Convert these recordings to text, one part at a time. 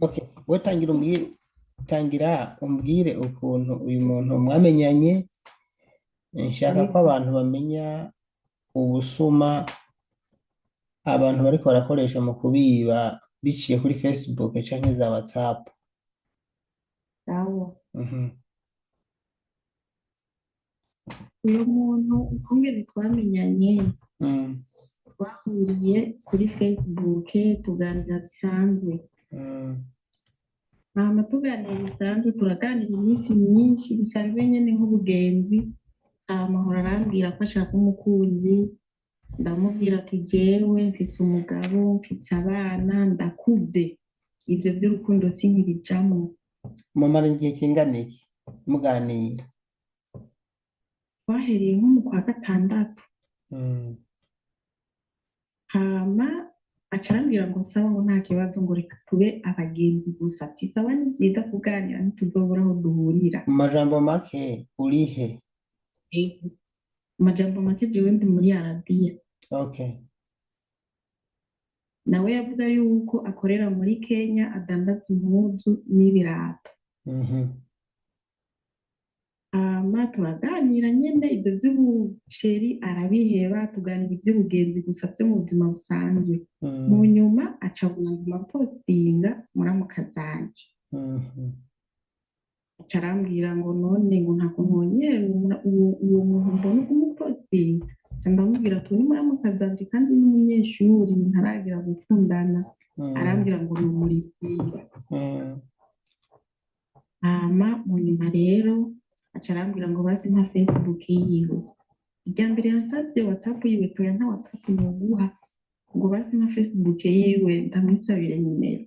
Okay, we tangira umbwire ukuntu uyu muntu mwamenyanye. Nshaka ko Yego, abantu bamenya ubusuma abantu bariko barakoresha mu kubiba biciye kuri Facebook canke za WhatsApp. sawa. Mhm. Uyu muntu ukungene twamenyanye, Mm, twahuriye kuri Facebook tuganira bisanzwe. mm, Hama tuganira bisanzwe turaganira iminsi myinshi bisanzwe nyene nk'ubugenzi. Hama ahora arambwira ko ashaka umukunzi, ndamubwira ati jewe mfise umugabo, mfise abana, ndakuze. Ivyo vy'urukundo sinkibijamwo. mumara igihe kingana iki muganira? Twahereye nko mu kwa gatandatu. Mm, Hama aca arambwira ngo sawa ngo nta kibazo ngo reka tube abagenzi gusa. Ati sawa ni byiza kuganira ntituzobura aho duhurira. mu majambo make urihe? Ego. Amajambo make jewe ndi muri Arabiya. Okay. Nawe yavuga yuko akorera muri Kenya adandaza impuzu n'ibirato. Mhm. Hama turaganira nyene ivyo vy'ubusheri arabiheba, tuganira ivy'ubugenzi gusa vyo mu buzima busanzwe. Mu Mm, nyuma aca aguma postinga muramuka zanje. mhm. Aca arambwira ngo none ngo nta kuntu wongera uwo muntu mbona umupostinga. Aca ndamubwira ati ni muramuka zanje kandi n'umunyeshuri ntaragira gukundana. Mm, Arambwira ngo numurikira. mm, Hama mu nyuma rero aca arambwira ngo basi nta Facebook yiwe. Irya mbere yansavye WhatsApp yiwe toya nta WhatsApp noguha, ngo basi nta Facebook yiwe ndamwisabire nimero.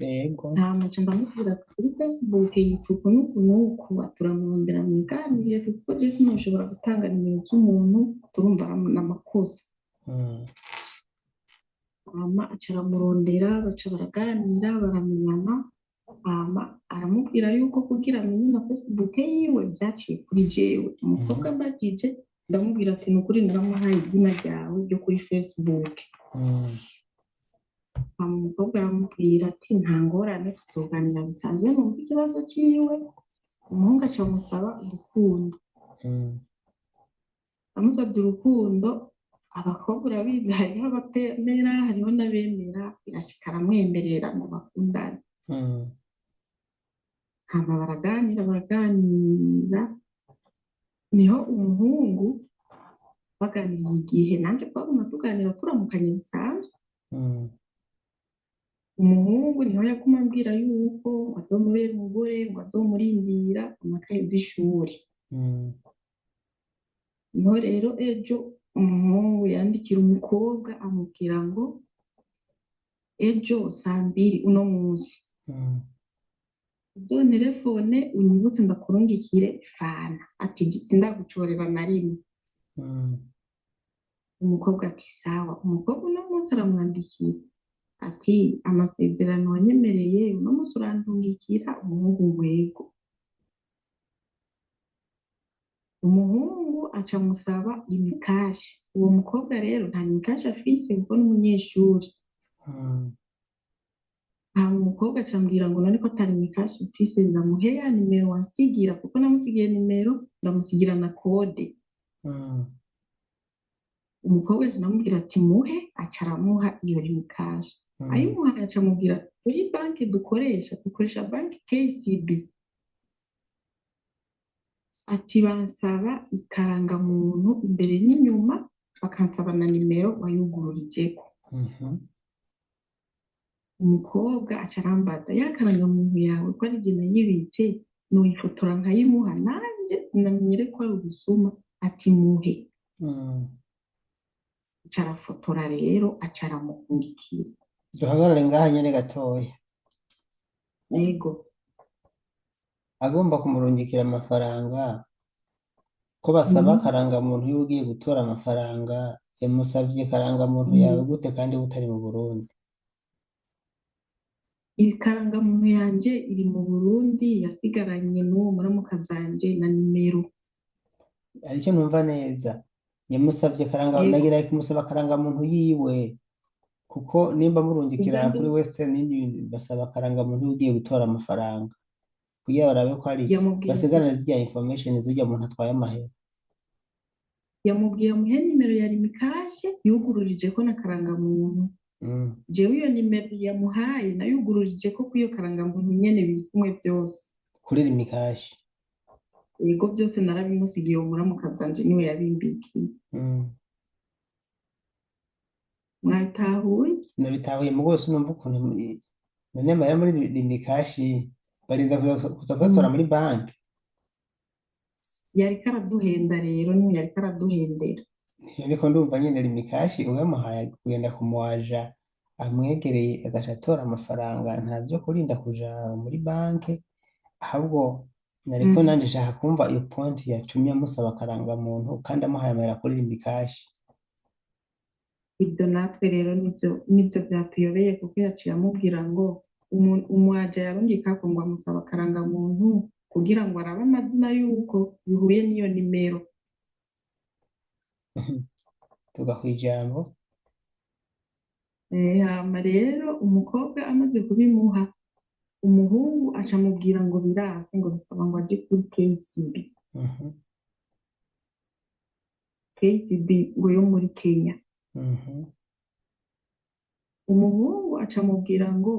yego. Hama nca ndamubwira ati kuri Facebook yitwa uku n'uku n'uku, turamurondera mwiganirire kuko je sinoshobora gutanga nimero z'umuntu turumva n'amakosa. Mm, Hama aca aramurondera baca baraganira baramenyana. Hama aramubwira yuko kugira amenye na Facebook yiwe vyaciye kuri jewe. Umukobwa mhm. mbajije ndamubwira ati ni ukuri naramuhaye izina ryawe ryo kuri Facebook. Mm, Hama umukobwa aramubwira ati nta ngorane tuzoganira bisanzwe numva ikibazo ciwe. Umuhungu aca amusaba urukundo. mm, Amusabye urukundo, abakobwa urabizi hariho abatemera hariho n'abemera, birashika aramwemerera ngo bakundane. mm, Hama baraganira, niho umuhungu baganiriye igihe nanjye twaguma tuganira turamukanya bisanzwe. mm, Umuhungu niho yaguma ambwira yuko ngo azomubera umugore, ngo azomurindira amakaye z'ishuri. mm, Niho rero ejo umuhungu yandikira umukobwa amubwira ngo ejo 2:00 uno munsi mm, uzonterefone unyibutse ndakurungikire fana. Ati sindagucorera na rimwe. mm, Umukobwa ati sawa. Umukobwa uno munsi aramwandikira ati amasezerano wanyemereye uno munsi urandungikira. Umuhungu ngo yego. Umuhungu aca amusaba imikashi. Uwo mukobwa rero nta mikashi afise kuko n'umunyeshuri. mm, Hama umukobwa aca ambwira ngo none ko atari imikashi mfise ndamuhe ya nimero wansigira, kuko namusigiye nimero ndamusigira na kode. mm, Umukobwa aca aramubwira ati muhe, aca aramuha iyo mikashi. mm, Ayimuhaye aca amubwira kuri banki dukoresha banki KCB. Ati bansaba ikarangamuntu imbere n'inyuma, bakansaba na nimero wayugururijeko. mhm. Umukobwa aca arambaza ya karangamuntu yawe ko ari jye nayibitse noyifotora nkayimuha, nanje sinamenyere ko ari ubusuma. Ati muhe. Mm. Aca arafotora rero aca aramukundikira. Duhagarare ngaha nyene gatoya. Yego. Agomba kumurungikira amafaranga ko basaba Mhm. akarangamuntu iyo ugiye gutora amafaranga, yamusavye akarangamuntu yawe Mhm. gute kandi utari mu Burundi? Ikarangamuntu yanje iri mu Burundi, yasigaranye n'uwo muramuka zanje na nimero. Aricyo numva neza. Yamusavye akarangamuntu, Yego. nagira kumusaba akarangamuntu yiwe kuko nimba murungikira ubwa kuri mbere Western Union basaba akarangamuntu iyo ugiye gutora amafaranga kugira barabe ko ari yamubwiye ati basigarana zirya information z'urya muntu atwaye amahera. yamubwiye amuhe nimero ya rimikashe yugururije ko na karangamuntu. Mm. jewe iyo nimero yamuhaye nayugururije ko kuri iyo karangamuntu nyene biri kumwe byose. Kuri rimikashi. Ibigo byose narabimusigiye uwo muramukazanje niwe yabimbikiye. Mm. Mwabitahuye? Nabitahuye mu rwose numva ukuntu none amahera muri rimikashi barinda kuza kuyatora Mm. muri banki. Yariko araduhenda rero niwe yariko araduhendera. Ariko ndumva nyine rimikashi uyamuhaye kugenda kumuwaja amwegereye agaca atora amafaranga nta byo kurinda kuja muri banki, ahubwo nariko Mm. nanje nshaka kumva iyo ponti yatumye amusaba akarangamuntu kandi amuhaye amahera kuri rimikashi. Ibyo natwe rero nibyo byatuyobeye kuko yaciye amubwira ngo umwaja yarungika ko ngo amusaba akarangamuntu kugira ngo arabe amazina y'uko bihuye n'iyo nimero. Tuga kwijambo. Hama rero umukobwa amaze kubimuha umuhungu aca amubwira ngo birase ngo bisaba ngo aje kuri KCB. Mhm. KCB ngo yo muri Kenya. Mhm. Umuhungu aca amubwira ngo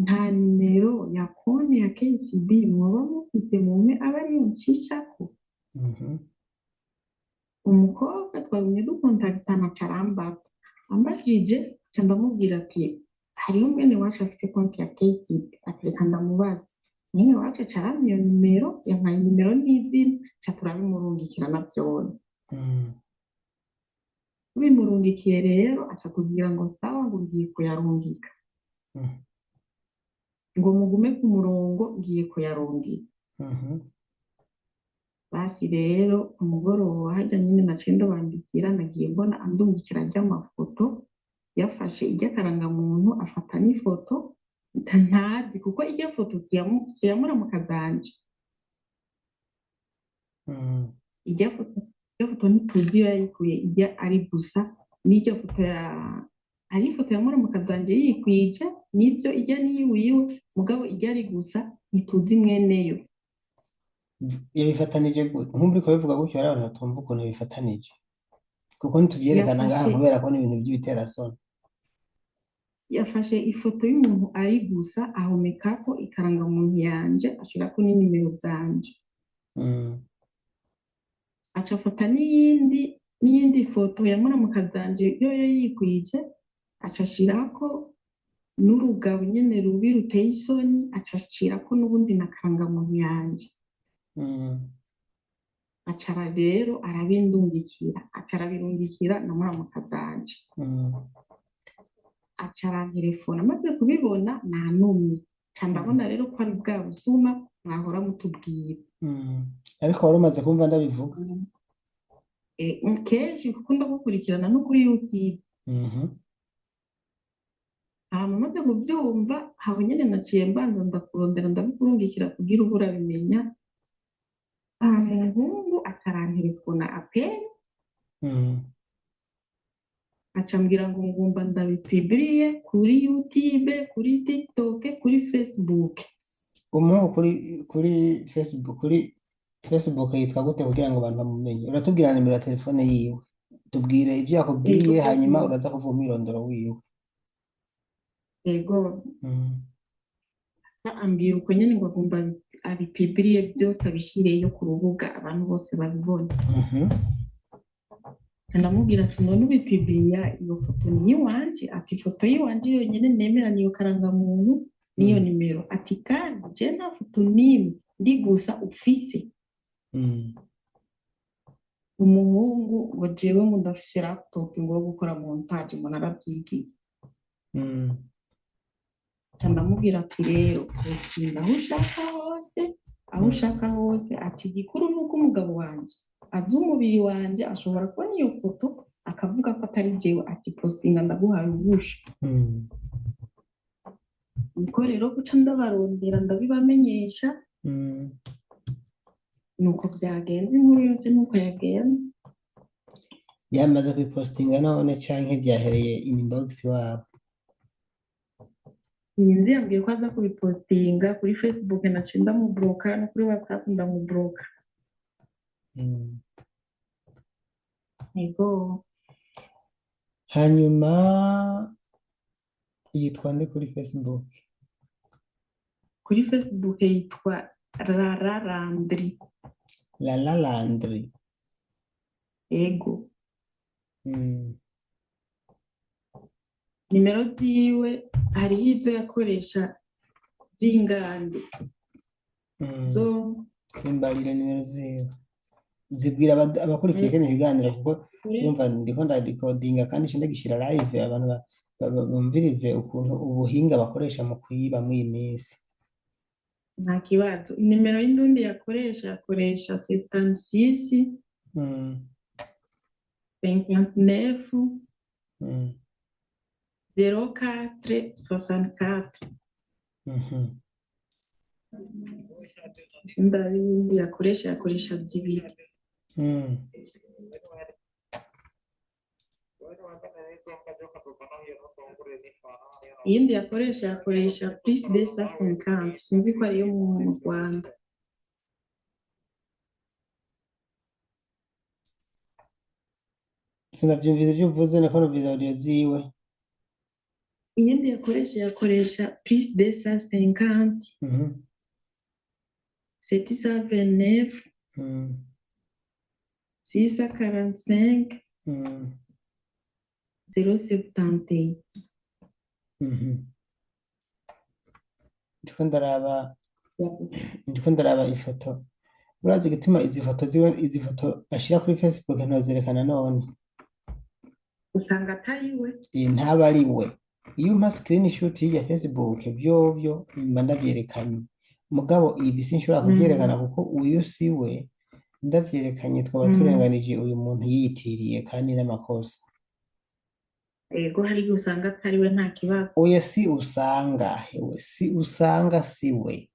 nta nimero ya konti ya KCB mwoba mufise mume aba ariyo nshishako. Mhm. Umukobwa twagumye dukontakitana aca arambaza ambajije aca ndamubwira ati hariho mwene wacu afise konti ya KCB ati reka ndamubaza mwene wacu aca arampa iyo nimero yampaye nimero n'izina aca turabimurungikira navyone. Mm. Bimurungikiye rero aca kugira ngo sawa ngo ngiye kuyarungika Mm. ngo mugume ku murongo ngiye kuyarungika. Mhm. Basi rero umugoroba hajya nyine naciye ndabandikira nagiye mbona andungikira ry'amafoto yafashe iry'akarangamuntu afata n'ifoto ntazi kuko irya foto siyamura mu kazanje. Mm. irya foto ntituzi iyo yayikuye irya ari gusa n'iryo foto hari ifoto yamura mu kazanje yikwije nibyo irya niyiwiwe mugabo irya ari gusa ntituzi mweneyo. Yabifatanije gute nk'ubu uriko bivuga gutyo hari abantu batumva ukuntu bifatanije kuko ntituvyerekana ngaha yafashe kubera ko n'ibintu by'ibiterasoni. yafashe ifoto y'umuntu ari gusa ahomekako ikarangamuntu yanje ashirako n'inimero zanje. Mm. Aca afata n'iyindi foto yamura mu kazanje yoyo yikwije aca ashirako n'urugabo nyene rubi ruteye isoni aca ashirako n'ubundi na karangamuntu yanje. Mm. aca rero arabindungikira aca arabirungikira namura mu kazanje. Mm. aca arantelefona amaze kubibona nanumye ca ndabona rero ko ari bwa busuma mwahora mutubwira. Mm. Ariko wari umaze kumva ndabivuga. Kenshi kuko ndagukurikirana no kuri YouTube. Mhm. Hama maze kubyumva aho nyene naciye mbanza ndakurondera ndabikurungikira kugira ubu urabimenya. Umuhungu akarantelefona aperi Mm. aca ambwira ngo ngumba ndabipibiriye kuri YouTube kuri TikTok kuri Facebook. Umuhungu kuri Facebook yitwa gute kugira ngo abantu bamumenye? Uratubwira nimero ya telefone yiwe, tubwire ibyo yakubwiye hanyuma uraza kuvuga umwirondoro wiwe. Yego Mm. ambwira uko nyene ngo agomba abipibiriye byose abishireyo ku rubuga abantu bose babibona. Mhm. ndamubwira ati none ubipibiriya iyo foto ni iwanje ati ifoto y'iwanje yonyine nemera niyo karangamuntu niyo nimero ati kandi je nta foto n'imwe ndi gusa ufise. Mm. Umuhungu ngo jewe mudafise laptop ngo wo gukora montage ngo narabyigiye. Mm. ndamubwira ati rero postinga aho ushaka hose ati igikuru nuko umugabo wanje azi umubiri wanje ashobora kubona iyo foto akavuga ko atari jewe ati postinga ndaguhaye ubusha. Mm. Niko rero guca ndabarondera ndabibamenyesha. Mm. nuko byagenze inkuru yose nuko yagenze. Yamaze kubipostinga none canke byahereye inbox wabo? iyi nzu yambwiye ko aza kubipostinga kuri Facebook, naciye ndamubloka no kuri WhatsApp ndamubloka. Mm. Yego, Hanyuma yitwa nde kuri Facebook? kuri Facebook yitwa Rara Landry. Lala Landry. Yego, Mm. nimero ziwe hariho izo yakoresha z'ingande zo Mm. Simbarire nimero ziwe zibwira abakurikiye kene kiganiro kuko yumva ndiko ndadikodinga kandi nshinde gishira live abantu bumvirize ukuntu ubuhinga bakoresha mu kuyiba mw'iyi minsi. nta kibazo. Nimero y'indundi yakoresha 76 Mm. 59 Mm. 04 64. Mhm. Ndabindi yakoresha zibiri. Mm. Iyindi yakoresha plus de 150, sinzi ko ariyo mu Rwanda. Sinavyumvise ivyo uvuze nako numvise audio ziwe. Iyindi yakoresha plus de 150 Mhm. 729 Mm. 645 Mm. 078. Mhm. ndiko ndaraba ifoto. Urazi gituma izi foto ashira kuri Facebook ntozerekana none. Usanga atari we. Iyi ntaba ari we. Iyo umpa screenshot ya Facebook vyovyo mba ndavyerekanye. Mugabo ibi sinshobora kuvyerekana kuko uyu si we. Ndavyerekanye twaba turenganije uyu muntu yiyitiriye kandi n'amakosa. Yego, hari igihe usanga atari we, nta kibazo. Oya si usanga hewe si usanga si we.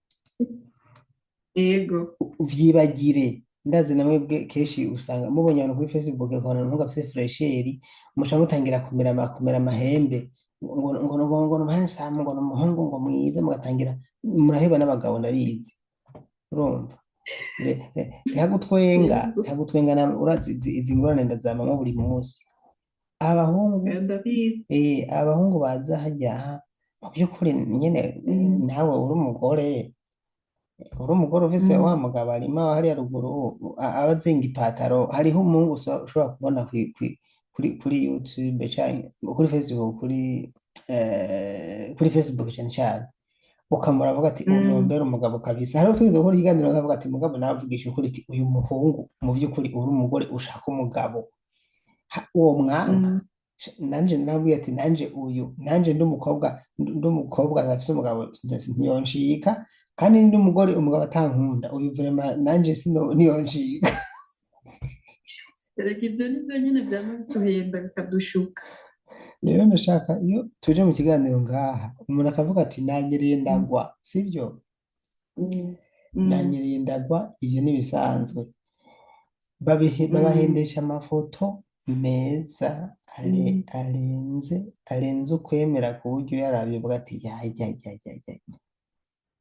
Yego. Vyibagire ndazi namwe bwe keshi usanga mubonye abantu kuri Facebook ukabona umuntu gafise fresheri muca mutangira kumera amahembe ngo handsome ngo umuhungu ngo mwiza mugatangira muraheba n'abagabo ndabizi. Urumva ntihagutwenga na urazi izi ngorane ndazamamwo buri munsi. Abahungu baza hajya mu by'ukuri nyene nawe uri umugore ufise wa mugabo arimo hariya ruguru aba azinga ipataro. Hariho umuhungu ushobora kubona kuri YouTube canke kuri Facebook kuri Facebook cyane ukamura avuga ati uyu mbere umugabo kabisa. Hariho twize gukora ikiganiro akavuga ati mugabo navugisha ukuri ati uyu muhungu mu by'ukuri uri umugore ushaka umugabo uwo mwanga. Nanje nabwiye ati nanje ndi umukobwa afise umugabo ntiyonshika kandi ndi umugore umugabo atankunda uyu vraiment nanje ntiyonshika. Reka ibyo nibyo nyine byama bituhenda bikadushuka. Rero ndashaka iyo tuje mu kiganiro ngaha umuntu akavuga ati nanyereye ndagwa, sibyo? Nanyereye ndagwa, ivyo nibisanzwe. Babahendesha amafoto meza arenze ukwemera ku buryo yaravye uvuga ati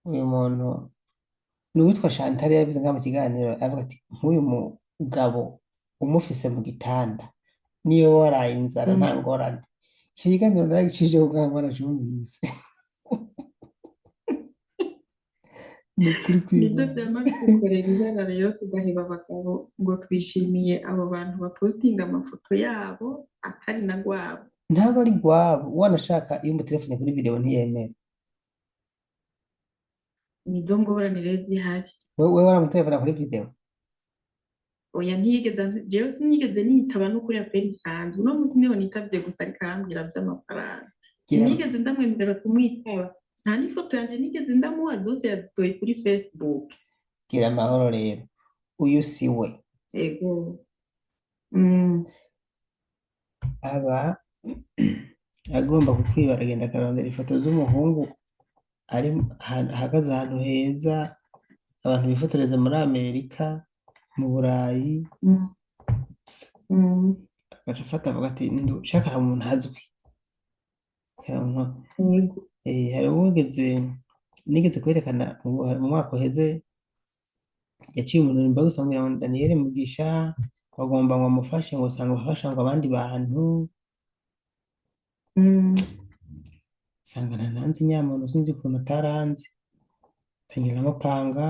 uyu muntu n'uwitwa Chantal yabivuze nga mu kiganiro avuga ati nk'uyu mugabo umufise mu gitanda niyo waraye inzara nta ngorane. Ico kiganiro naragicishije kugira ngo naracumvise. Nibyo byama bitukorera ibara rero tugaheba abagabo ngo twishimiye abo bantu bapostinga amafoto yabo atari na gwabo. Ntaba ari gwabo wanashaka iyo umutelefone kuri video ntiyemera. Nibyo ngorane rero zihari. Wewe waramutelefona kuri video? Oya, jewe sinigeze nitaba no kuri apeli isanzwe. Uno munsi niho nitavye gusa ariko arambwira vy'amafaranga. Sinigeze ndamwemerera kumwitaba. Nta n'ifoto yanje nigeze ndamuha, zose yazitoye kuri Facebook. Gira amahoro rero uyu si we. Yego. Aba agomba kukwiba aragenda akarondera ifoto z'umuhungu ahagaze ahantu heza abantu bifotoreza muri Amerika mu Burayi. Agaca afata avuga ati shaka umuntu azwi hari nigeze kwerekana mu mwaka uheze yaciye umuntu imbaga usanga ngo Daniel Mugisha bagomba ngo amufashe ngo usanga afasha ngo abandi bantu mm. usanga ntanzi nyamuntu sinzi ukuntu ataranzi tangira amapanga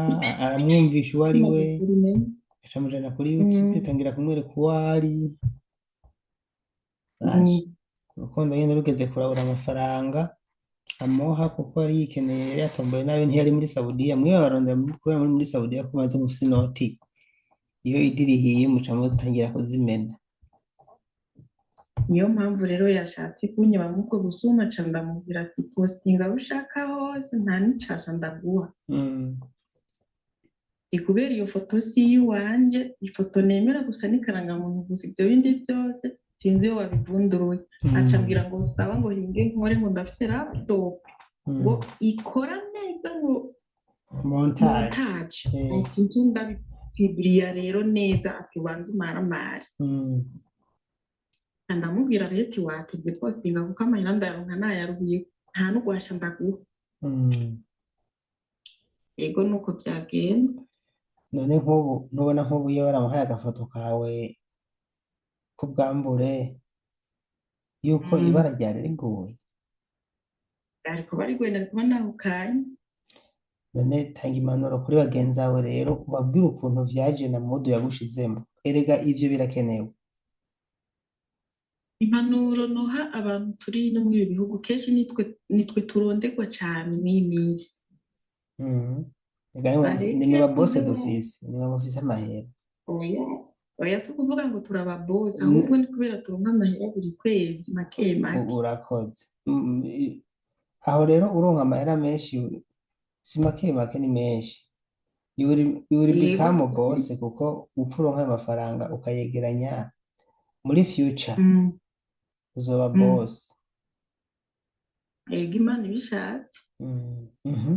aramwumvisha uwo ari we Magufuli menye. acamujana kuri YouTube Mm, tangira kumwereka uwo ari baje mm. urukundo nyine rugeze kurabura amafaranga amuha kuko yari yikeneye yari yatomboye nawe ntiyari muri Saudiya mwe barondera kubera muri Saudiya ko bazi mufise inoti iyo idirihiye muca mutangira kuzimena Niyo mpamvu rero yashatse kunyibamo ubwo busuma ca ndamubwira ati postinga aho ushaka hose nta n'icasha ndaguha. mm. Ni kubera iyo foto si iyiwanje, ifoto nemera gusa n'ikarangamuntu gusa, ibyo bindi byose sinzi iyo wabivunduruye. Aca ambwira ngo saba ngo hinge nkore ngo ndafise laptop ngo ikora neza ngo Montage montage. eh. Ati nzu ndabipibiriya rero neza ati wanze umaramare. Mm. Ndamubwira rero ati watevye postinga kuko amahera ndayaronka nayaruhiye nta n'ugwasha ndaguha. Mm. Ego nuko byagenze. none nk'ubu ntubona nk'ubu iyo waramuhaye agafoto kawe k'ubwambure yuko ibara ryari riguye Ariko bari gwenda ariko banahukanye. none tanga impanuro kuri bagenzi bawe rero ubabwire ukuntu vyaje na mudu yagushizemo erega ivyo birakenewe Impanuro noha abantu turi no muri ibi bihugu kenshi nitwe turondegwa cyane n'iyi minsi. Mhm. Erega nimwe Bareke ba boss kuze dufise nimwe mufise amahera oya oya si ukuvuga ngo turababoza ahubwo ni kubera turonka amahera buri kwezi make make. urakoze aho rero uronka amahera menshi si make make ni menshi you will Yego become a boss kuko upfa uronka ayo mafaranga ukayegeranya muri future mm, uzoba mm. boss Yego Imana ibishatse. Mhm.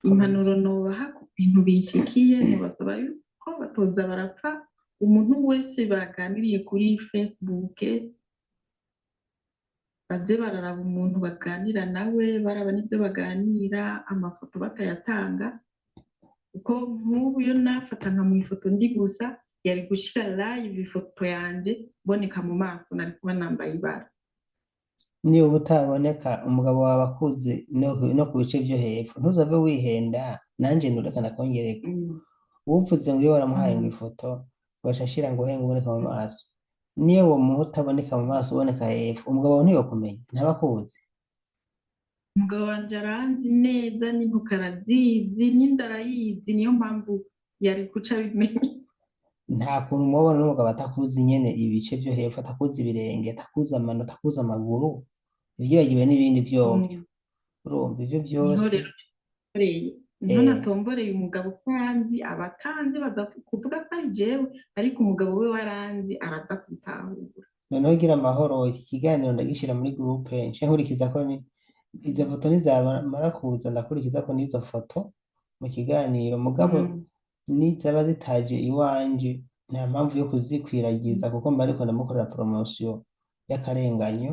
Impanuro nobaha ku bintu bishikiye nobasaba yuko batoza barapfa umuntu wese baganiriye kuri Facebook baze bararaba umuntu baganira nawe baraba n'ibyo baganira amafoto batayatanga kuko nk'ubu iyo nafata nka mu ifoto ndi gusa yari gushira live ifoto yanje mboneka mu maso nari kuba nambaye ibara. niba utaboneka umugabo wawe akuze no ku bice byo hepfo ntuzave wihenda nanjye nurekana kongereka Mm, uwuvuze ngo iyo waramuhaye ngo mm. ifoto ugaca ashira ngo henga uboneka mu maso niyo uwo muntu utaboneka mu maso uboneka hepfo umugabo wawe ntiyokumenya ntaba akuzi Umugabo wanje aranzi neza n'intuka arazizi n'inda arayizi niyo mpamvu yari guca abimenya. nta kuntu umubona n'umugabo atakuzi nyene ibice byo hepfo atakuzi ibirenge atakuzi amano atakuzi amaguru ivyibagiwe n'ibindi vyovyo Mm. urumva ivyo Niho vyose rero natomboreye niho eh, natomboreye umugabo ko aranzi abatanzi baza kuvuga ko ari jewe ariko umugabo we waranzi araza kubitahura. noneho gira amahoro iki kiganiro ndagishira muri groupe nce nkurikiza ko izo foto nizamara kuza ndakurikiza ko n'izo foto mu kiganiro mugabo Mm, nizaba zitaje iwanje nta mpamvu yo kuzikwiragiza kuko mba ariko ndamukorera promosiyo y'akarenganyo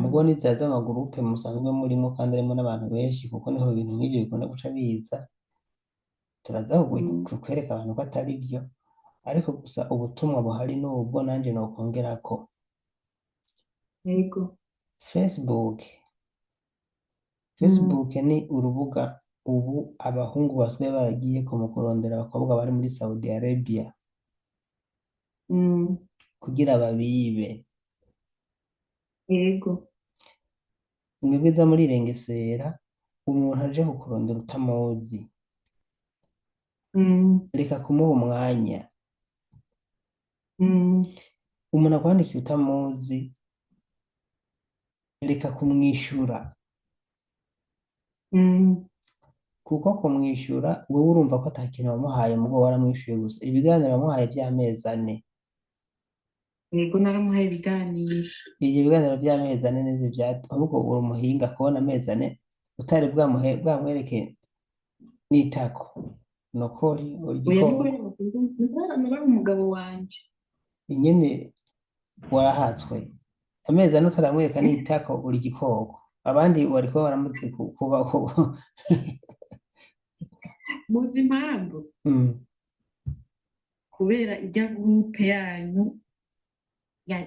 mugo mm, nizaza amagurupe musanzwe murimo kandi arimo n'abantu benshi kuko niho ibintu nk'ibyo bikunda guca biza turaza mm. kukwereka abantu ko atari byo ariko gusa ubutumwa buhari n'ubwo nanjye nokongera ko Yego. Facebook Mm, Facebook ni urubuga ubu abahungu basigaye baragiye mu kurondera abakobwa bari muri Saudi Arabia mm. kugira babibe Yego. mwebwe za murirengesera umuntu aje kukurondera utamuzi Mm, reka kumuha umwanya mm, umuntu akwandikiye utamuzi reka kumwishyura mm. kuko kumwishyura wowe urumva ko atakintu wamuhaye mugo waramwishyuye gusa ibiganiro wamuhaye by'amezi ane Yego naramuhaye ibiganiro. ibyo biganiro by'amezi ane nibyo ahubwo uri umuhinga kubona amezi ane utari bwamwereke n'itako nokori Oya niko igikoko biri mu umugabo wanje. nyine warahatswe amezi ane utaramwereka n'itako uri igikoko, abandi bariko baramaze kubaho. muzi impamvu Mm, kubera ijya gurupe yanyu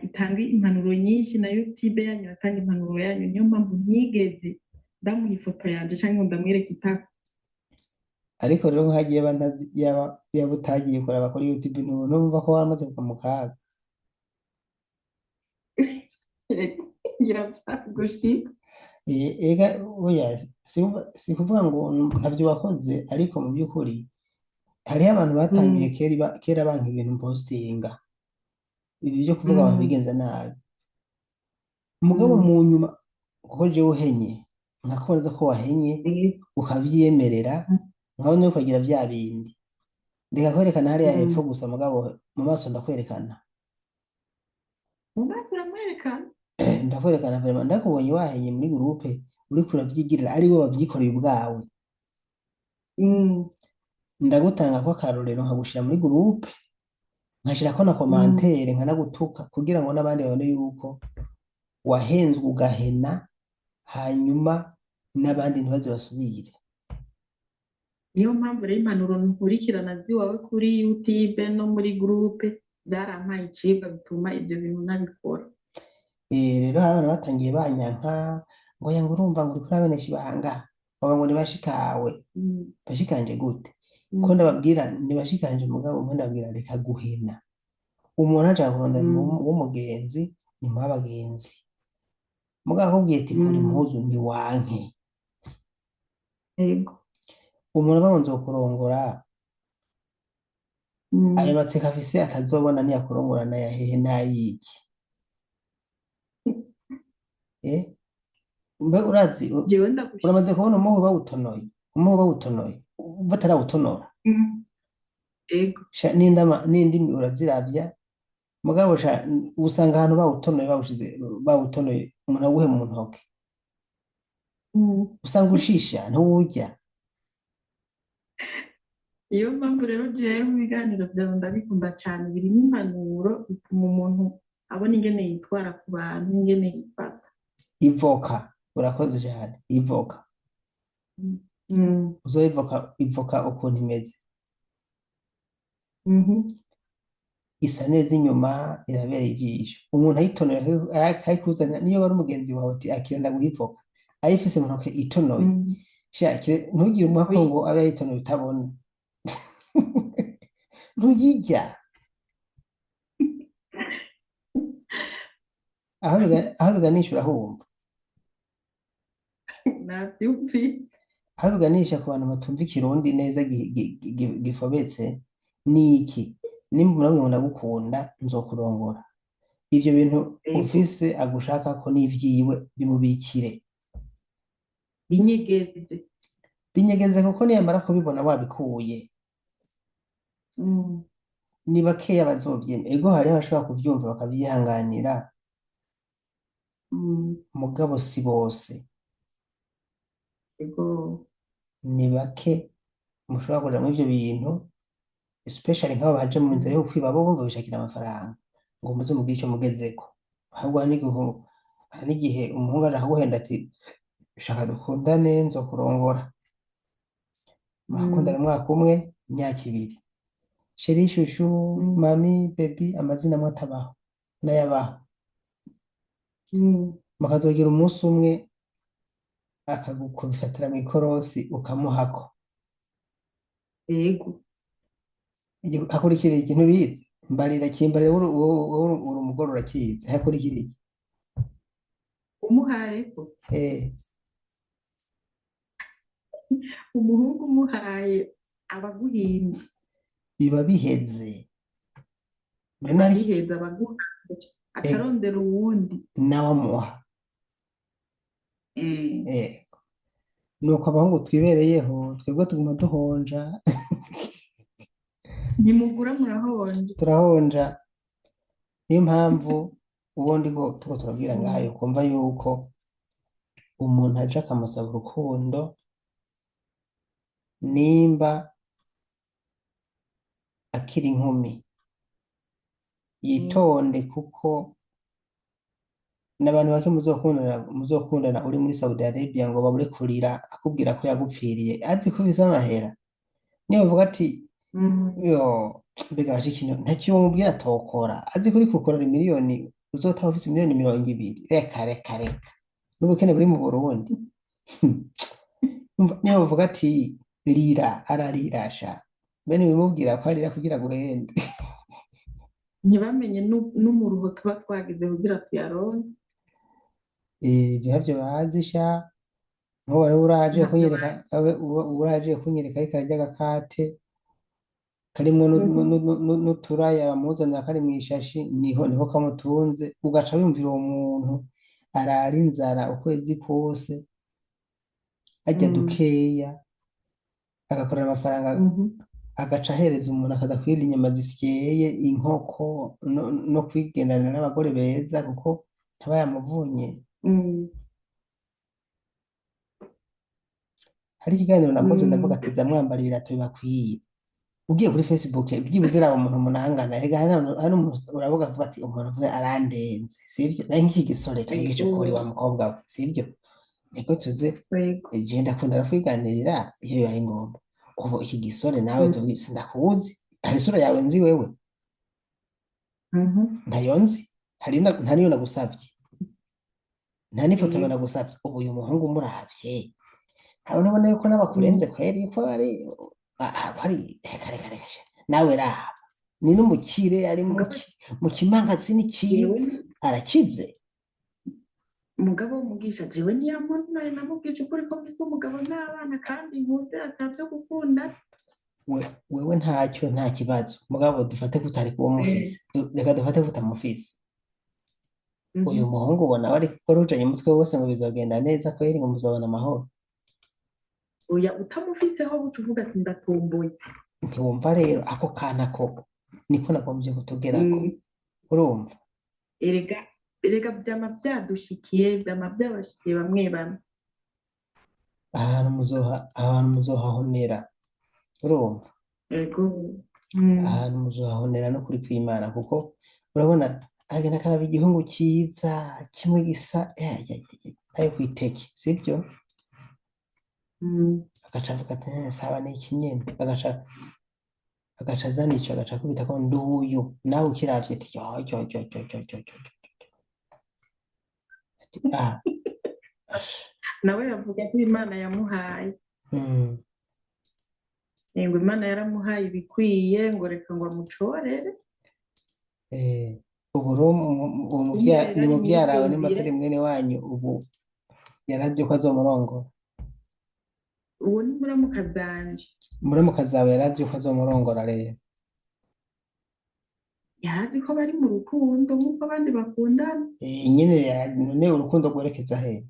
itanga impanuro nyinshi na YouTube yanyu iratanga impanuro yanyu, niyo mpamvu ntigeze ndamuha ifoto yanje cyangwa ngo ndamwereke itako. ariko rero nkagiye bantazi yaba utagiye kuraba kuri YouTube numva ko waramaze kuva mu kaga. ngira byagushika. Ega oya, si kuvuga ngo ntavyo wakoze, ariko mu by'ukuri hariho abantu batangiye Mm, kera banka ibintu postinga, ibi byo kuvuga abantu mm, bigenza nabi, mugabo mu mm, nyuma kuko jewe uhenye nkakuboneza ko wahenye eh, ukavyiyemerera, nkabona yuko ukagira bya bindi, ndeka kwerekana hariya hepfo mm. gusa, mugabo mu maso ndakwerekana. mu maso uramwereka. Ndakwerekana vraiment, ndakubonye wahenye muri groupe uriko uravyigirira ari bo bavyikoreye ubwawe, Mm, ndagutanga ko akarorero nkagushira muri groupe, nkashirako na mm. commentaire nkanagutuka kugira ngo n'abandi babone yuko wahenzwe ugahena, hanyuma n'abandi ntibaze basubire. Niyo mpamvu rero impanuro nkurikirana ziwawe kuri YouTube no muri groupe byarampaye icibwa bituma ibyo bintu nabikora. Rero hari abantu batangiye banyanka ngo yanga urumva ngo uriko urabenesha ibanga, baba ngo nibashikawe. Mm, Bashikanje gute? Ko mm, ndababwira nibashikanje, mugabo mwe ndababwira reka guhena. Umuntu aja kurondera mm, w'umugenzi ni muba abagenzi, mugabo akubwiye ati kura mm. impuzu ntiwanke. Yego. Umuntu aba ngo nzokurongora, ayo Mm. matsiko afise atazobona niyakurongora n'ayahehe n'ayiki. Eh? Mbe urazi Jewe ndagushimira. uramaze kubona umuhu bawutonoye, umuhu bawutonoye batarawutonora, Mm. Yego. n'indimi uraziravya, mugabo usanga ahantu bawutonoye bawushize, bawutonoye umuntu awuhe mu ntoke, Mm. usanga ushisha ntuwurya. Iyo mpamvu rero jewe mu biganiro byawe ndabikunda cyane, birimo impanuro bituma umuntu abona ingene yitwara ku bantu, ingene yifata. Ivoka, urakoze cyane, ivoka Mm. Mm. uzoivoka, ivoka ukuntu imeze, Mhm. isa neza inyuma, irabereye ijisho, umuntu ayitonoye akayikuzanira niyo wari umugenzi wawe ati akira ndaguha ivoka, ayifise mu ntoke itonoye, Mm. ntugire umwaka Oui. ngo abe yayitonoye utabona. ntuyirya, aho biganisha urahumva, Nabyumvise. aho biganisha ku bantu batumva ikirundi neza gifobetse ni iki: nimba unabwiye ngo ndagukunda nzokurongora, ivyo bintu Yego. ufise agushaka ko n'ivyiwe bimubikire, Binyegeze. binyegeze, kuko niyamara kubibona wabikuye, Mm. ni bakeya bazovyemera. Ego hariho abashobora kuvyumva bakavyihanganira, Mm. mugabo si bose, Yego. ni bake mushobora kuja muri ivyo bintu, especially nk'abo baje mu nzira Mm. yo kwiba, bo bumva bishakira amafaranga ngo muze mugire ico mugezeko. Ahubwo hari n'igihe umuhungu aje akaguhenda ati shaka dukundane nzokurongora, murakundana Mm. umwaka umwe, imyaka ibiri, sheri, shushu, Mm. mami, baby, amazina amwe atabaho n'ayabaho, Mm. mukazogira umunsi umwe akagukubifatira mw'ikorosi ukamuhako. Yego. Hakurikira ikintu bizi, mbarira kimbarira, wowe uri umugore urakizi, hakurikira iki? Umuhaye ko umuhungu umuhaye abaguhimbye biba biheze. Mbona ari abiheza abaguhaye akarondera uwundi. nawe amuha. Mm. Nuko abahungu twibereyeho twebwe tuguma duhonja. Nimugura murahonje. Turahonja, niyo mpamvu ubundi tuko turabwira ngayo kumva yuko umuntu aje akamusaba urukundo, nimba akiri inkumi yitonde, kuko n'abantu bake muzokundana uri muri Saudi Arabia ngo babure kurira akubwira ko yagupfiriye azi ko ufise amahera niyo bavuga ati mm, yo mbega waje kino ntacyo wamubwira atokora azi kuri kukorera miliyoni uzotaha ufise miliyoni 200 reka n'ubukene buri mu Burundi niyo bavuga ati rira ararira sha bene bimubwira ko arira kugira guhende ntibamenye n'umuruho tuba twagize kugira tuyaronke. ibyo ntabyo bazi sha nk'ubu wari uraje Ntabyo kunyereka bazi. uraje kunyereka ariko ararya agakate karimwo Mhm, n'uturaya bamuzanira kari mu ishashi niho kamutunze ugaca wiyumvira uwo muntu arara inzara ukwezi kose arya mm, dukeya agakorera amafaranga mhm, agaca ahereza umuntu akaza kwirira inyama zisyeye inkoko no kwigendanira n'abagore beza kuko ntaba yamuvunye mm, hari ikiganiro nakoze ndavuga mm. ati zamwambara ibirato bibakwiye ugiye kuri Facebook byibuze raba umuntu munangana ega hari umuntu uravuga avuga ati umuntu uvuga arandenze sibyo naho nk'iki gisore tuvugisha Ego, ukuri wa mukobwa we sibyo niko tuze ego. je ndakunda kwiganirira iyo bibaye ngombwa ubu iki gisore nawe Mm, tuvuge sindakuzi hari isura yawe nzi wewe mhm, ntayo nzi nta niyo nagusavye nta n'ifoto yawe ego. nagusavye ubu uyu muhungu umuravye ntabwo nabona yuko n'abakurenze Mm, kweri ko ari reka sha nawe raha ni n'umukire ari mugabo mu kimangazini jewe cyiza arakize umugabo w'umugisha jewe ntiyamunaye namubwije ukuri ko mfise umugabo n'abana kandi nkuze atavyo gukunda. wewe ntacyo nta kibazo mugabo dufate ko utari kuba Eh, umufise reka dufate ko utamufise uyu mhm. muhungu ubona wari warujanye umutwe wose ngo bizogenda neza kweri ngo muzobona amahoro Oya utamufiseho buca uvuga ati ndatomboye. ntiwumva rero ako kana ko niko nagombye kutugerako Mm, urumva erega erega vyama vyadushikiye vyama vyabashikiye bamwe bamwe. ahantu muzohahonera urumva Ego. Mm, ahantu muzohahonera no kuri kw'Imana kuko urabona agenda akaraba igihungu cyiza kimwe gisa ayo kwiteke sibyo mm. agaca avuga ati saba ni iki nyene agaca azana ico agaca akubita ko nduyu nawe ukiravye ati yo ati Nawe yavuga ko Imana yamuhaye. mm, Ngo Imana yaramuhaye ibikwiye ngo reka ngo amucorere. ubu rero Kumbe ni ari muvyara wawe nimba mw'ivyo atari mwene wanyu ubu yarazi ko azomurongora uwo ni muramuka zanje. muramukazi wawe yarazi ko azomurongora rero Yarazi ko bari mu rukundo nk'uko abandi bakundana. nyine none urukundo rwerekeza he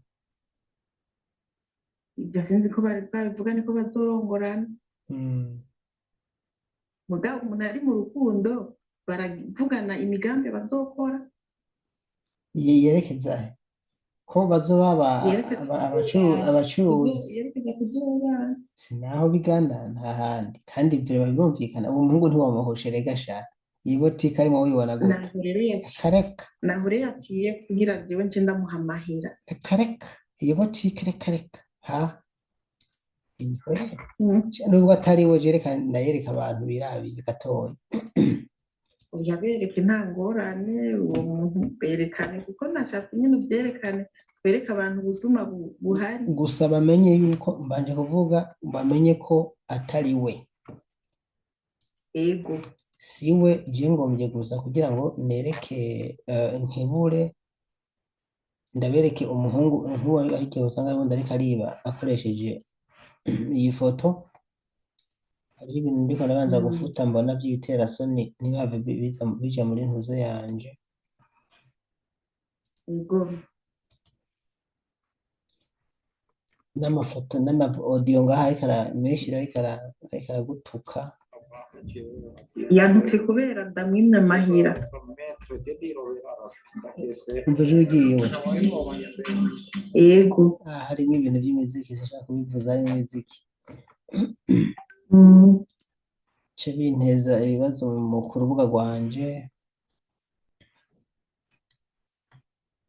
Ibyo sinzi ko bari bwabivuga niko bazorongorana. Mm. Mugabo umuntu ari mu rukundo baravugana imigambi bazokora. yerekeza he ko bazoba Yerekeza kuzobana. abacuruzi Yerekeza kuzobana. sinaho bigana nta handi kandi ibyo birumvikana uwo muhungu ntiwamuhoshe rega sha iyi botike arimo wibona gute Naho rero kareka naho rero yaciye kugira jewe nce ndamuha amahera. kareka iyi botike reka ha ihwe Mm. nubwo atari we jerekana ndayereka abantu birabiye gatoya Oya bereke nta ngorane uwo muntu berekane kuko nashatse nyine ubyerekane twereke abantu ubuzima buhari. gusa bamenye yuko mbanje kuvuga bamenye ko atari we Ego. si we je ngombye gusa kugira ngo nereke nkebure ndabereke umuhungu nk'uwo ariko usanga wundi ariko ariba akoresheje iyi foto hariho ibintu ndiko ndabanza Mm. gufuta mbona by'ibiterasoni ntibihave bija muri ntuzo yanje Ego. n'amafoto n'ama audio ngaha menshi ariko aragutuka Yantutse kubera ndamwimye amahera. umva ijwi ryiwe Ego. harimo ibintu by'imiziki sinshaka kubivuza harimo imiziki Mm. ce binteza ibibazo ku rubuga rwanje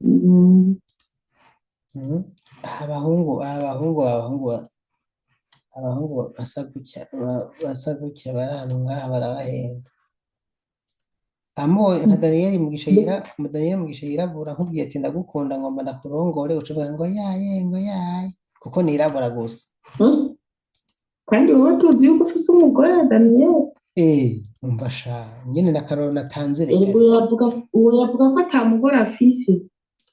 Mm. Mhm. Abahungu basa gutya bari ahantu nk'aha barabahenda. Nka Daniyeli Mugisha yirabura nkubwiye ati ndagukunda ngomba ndakurongore ucuvuga ngo yaye kuko nirabura gusa. Mm. Kandi wowe tuzi yuko ufise umugore Daniyeli. Umva sha nyine na karoro natanze reka Ego yavuga ko ata mugore afise.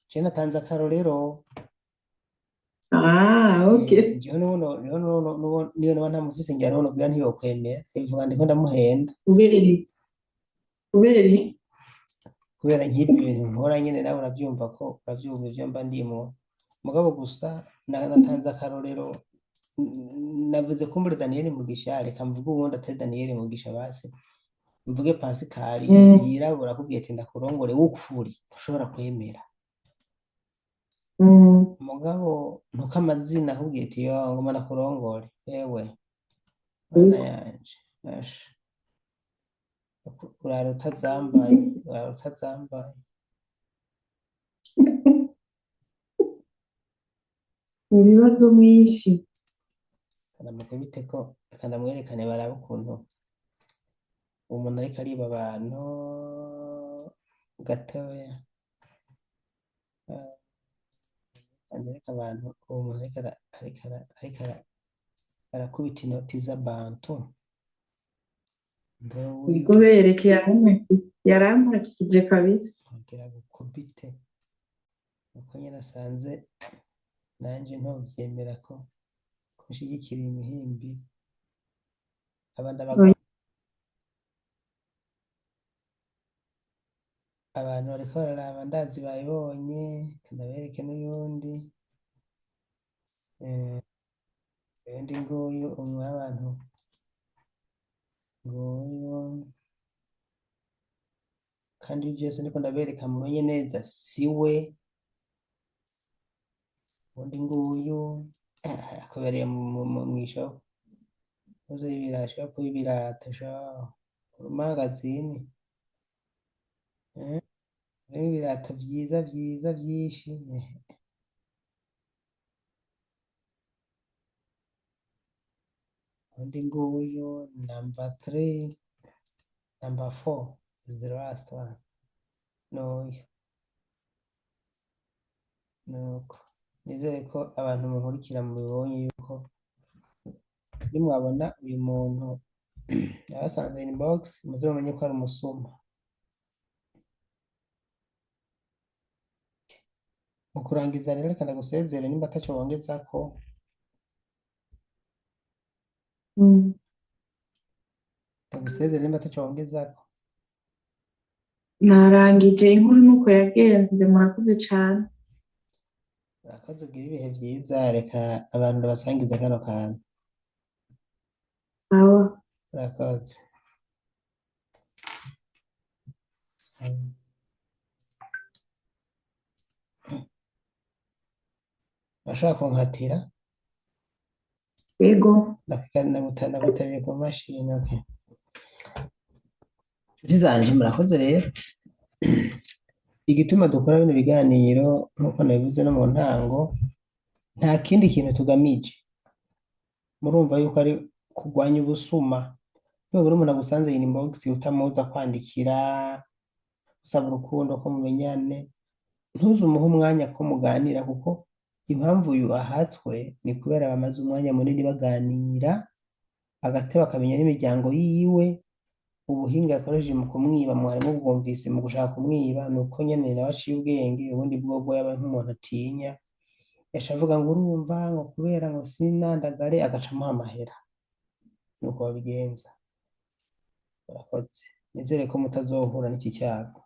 je natanze akarorero. Okay. Jewe niyo naba ntamufise ngira nuno bwira ntiyokwemera ivuga ndiko ndamuhenda kubera kubera nk'ibyo bintu nkora nyine nawe urabyumva ivyo mba ndimo mugabo gusa natanze akarorero. Navuze ko muri Daniyeli Mugisha reka mvuge uwundi atari Daniyeli Mugisha basi mvuge Pasikali yirabura akubwiye ati ndakurongore w'ukuri ntushobora kwemera. Mugabo ntuko amazina akubwiye ati yo ngoma ndakurongore yewe mana yanje asha urara utazambaye ibibazo mw'isi. kanamukubite ko kanamwerekane barabe ukuntu umuntu ariko ariba abantu gatoya. Amerika abantu uwo muntu ariko arakubita inoti z'abantu Ubwo bereke yarampakije kabisa. kugira gukubite uko nyine asanze nanje ntovyemera ko kushigikira imihimbi abandi abantu bariko bararaba ndazi bayibonye kanabereke n'uyundi uyundi nguyu umwe w'abantu nguyu kandi byose niko ndabereka mumenye neza siwe undi nguyu akubereye mw'ishopu uzi ibirashopu y'ibirato sha urumangazini ibirato vyiza vyinshi. Undi nguyu number 3 number 4 is the last one. Nuyu nuko nizere ko abantu muhurikira mubibonye yuko nimwabona uyu muntu yabasanze inbox muzomenye ko ari umusuma. Mu kurangiza rero reka ndagusezere nimba ataco wongezako. Ndagusezere nimba ataco wongezako. Narangije inkuru nuko yagenze murakoze cane. Urakoze ugira ibihe vyiza reka abantu basangize kano kantu. Urakoze. Urashobora kunkatira? Yego. Nagutabiye ku mashini. Okay. Nshuti zanje murakoze rero. Igituma dukora bino biganiro nk'uko nabivuze no mu ntango nta kindi kintu tugamije. Murumva yuko ari kurwanya ubusuma. Nubwo umuntu agusanze inbox utamuza kwandikira usaba urukundo ko mumenyane ntuze umuhe umwanya ko muganira kuko impamvu uyu ahatswe ni kubera bamaze umwanya munini baganira agateba akamenya n'imiryango yiwe ubuhinga yakoresheje mu kumwiba mwarimu bwumvise mu gushaka kumwiba nuko nyene nawe aciye ubwenge ubundi bwobwo yaba nk'umuntu atinya yaca avuga ngo urumva ngo kubera ngo sinandagare agaca amuha amahera nuko babigenza. Urakoze nizere ko mutazohura n'iki cyago.